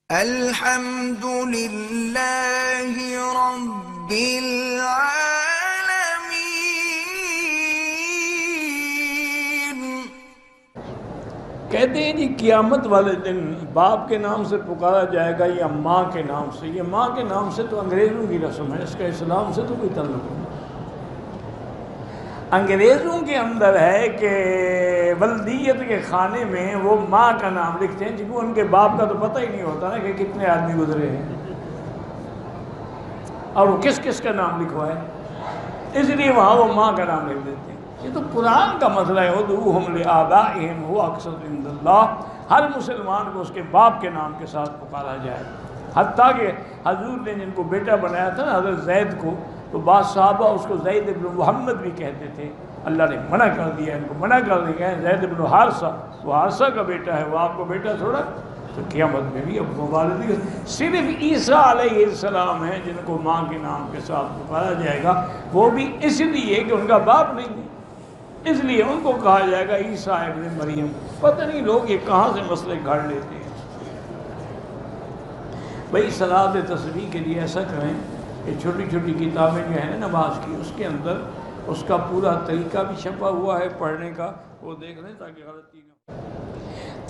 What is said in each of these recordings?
الحمد للہ رب العالمین۔ کہتے ہیں جی قیامت والے دن باپ کے نام سے پکارا جائے گا یا ماں کے نام سے۔ یہ ماں کے نام سے تو انگریزوں کی رسم ہے، اس کا اسلام سے تو کوئی تعلق نہیں۔ انگریزوں کے اندر ہے کہ ولدیت کے خانے میں وہ ماں کا نام لکھتے ہیں، جن کو ان کے باپ کا تو پتہ ہی نہیں ہوتا نا کہ کتنے آدمی گزرے ہیں اور وہ کس کس کا نام لکھوائے، اس لیے وہاں وہ ماں کا نام لکھ دیتے ہیں۔ یہ تو قرآن کا مسئلہ ہے، ادعوہم لآبائہم هو اقسط عند اللہ۔ ہر مسلمان کو اس کے باپ کے نام کے ساتھ پکارا جائے، حتیٰ کہ حضور نے جن کو بیٹا بنایا تھا نا حضرت زید کو، تو بعض صحابہ اس کو زید ابن محمد بھی کہتے تھے۔ اللہ نے منع کر دیا، ان کو منع کر دیا، زید ابن حارثہ، وہ حارثہ کا بیٹا ہے، وہ آپ کو بیٹا تھوڑا۔ تو قیامت میں بھی اب والدی صرف عیسیٰ علیہ السلام ہیں جن کو ماں کے نام کے ساتھ پکارا جائے گا، وہ بھی اس لیے کہ ان کا باپ نہیں ہے، اس لیے ان کو کہا جائے گا عیسیٰ ابن مریم۔ پتہ نہیں لوگ یہ کہاں سے مسئلے گھڑ لیتے ہیں۔ بھئی صلاۃ تسبیح کے لیے ایسا کریں کہ چھوٹی چھوٹی کتابیں جو ہیں نماز کی، اس کے اندر اس کا پورا طریقہ بھی چھپا ہوا ہے پڑھنے کا، وہ دیکھ لیں تاکہ غلطی نہ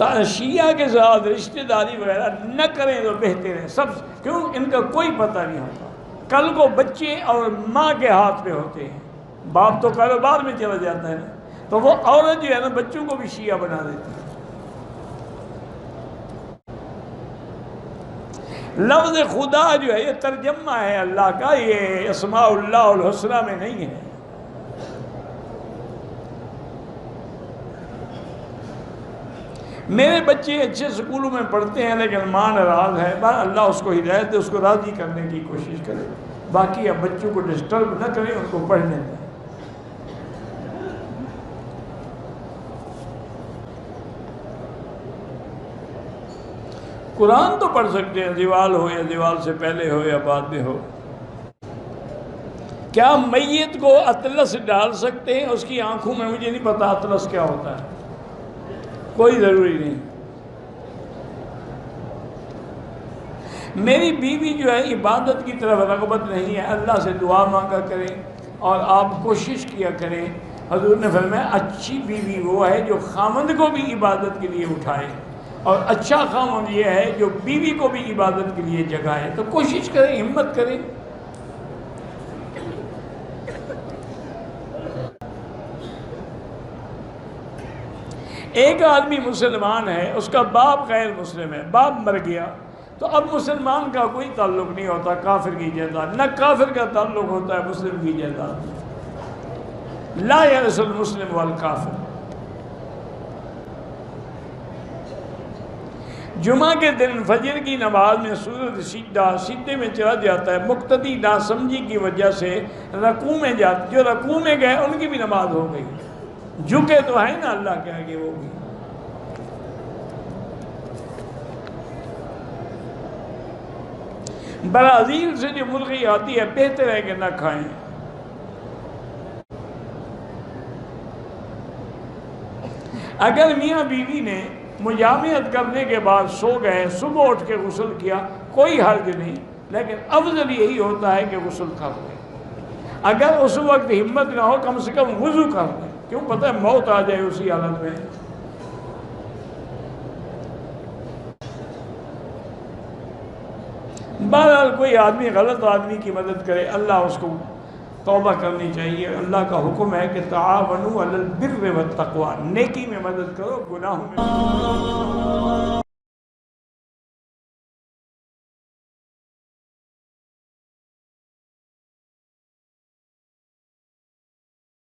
ہو۔ شیعہ کے ساتھ رشتہ داری وغیرہ نہ کریں تو بہتر ہے سب، کیوں ان کا کوئی پتہ نہیں ہوتا۔ کل کو بچے اور ماں کے ہاتھ پہ ہوتے ہیں، باپ تو کاروبار میں چلا جاتا ہے نا، تو وہ عورت جو ہے نا بچوں کو بھی شیعہ بنا دیتی ہے۔ لفظ خدا جو ہے یہ ترجمہ ہے اللہ کا، یہ اسماء اللہ الحسنی میں نہیں ہے۔ میرے بچے اچھے سکولوں میں پڑھتے ہیں لیکن ماں ناراض ہے، اللہ اس کو ہدایت دے، اس کو راضی کرنے کی کوشش کرے، باقی اب بچوں کو ڈسٹرب نہ کریں، ان کو پڑھنے دیں۔ قرآن تو پڑھ سکتے ہیں، دیوال ہو یا دیوال سے پہلے ہو یا بعد میں ہو۔ کیا میت کو اطلس ڈال سکتے ہیں اس کی آنکھوں میں؟ مجھے نہیں پتا اطلس کیا ہوتا ہے، کوئی ضروری نہیں۔ میری بیوی جو ہے عبادت کی طرف رغبت نہیں ہے، اللہ سے دعا مانگا کریں اور آپ کوشش کیا کریں۔ حضور نے فرمایا اچھی بیوی وہ ہے جو خامند کو بھی عبادت کے لیے اٹھائے، اور اچھا خامند یہ ہے جو بیوی کو بھی عبادت کے لیے جگائے۔ تو کوشش کریں، ہمت کریں۔ ایک آدمی مسلمان ہے، اس کا باپ غیر مسلم ہے، باپ مر گیا، تو اب مسلمان کا کوئی تعلق نہیں ہوتا کافر کی جائیداد، نہ کافر کا تعلق ہوتا ہے مسلم کی جائیداد۔ لا یرث المسلم والکافر۔ جمعہ کے دن فجر کی نماز میں سورج سیدھے میں چلا جاتا ہے، مقتدی ناسمجھی کی وجہ سے رکوع میں جاتے، جو رکوع میں گئے ان کی بھی نماز ہو گئی، جھکے تو ہے نا اللہ کے آگے وہ بھی۔ برازیل سے جو مرغی آتی ہے بہتر ہے کہ نہ کھائیں۔ اگر میاں بیوی نے مجامعت کرنے کے بعد سو گئے، صبح اٹھ کے غسل کیا، کوئی حرج نہیں، لیکن افضل یہی ہوتا ہے کہ غسل کر لیں۔ اگر اس وقت ہمت نہ ہو کم سے کم وضو کر لیں، کیوں پتہ ہے موت آ جائے اسی حالت میں۔ بہرحال کوئی آدمی غلط آدمی کی مدد کرے، اللہ اس کو توبہ کرنی چاہیے۔ اللہ کا حکم ہے کہ تعاونوا علی البر والتقوی، نیکی میں مدد کرو، گناہوں میں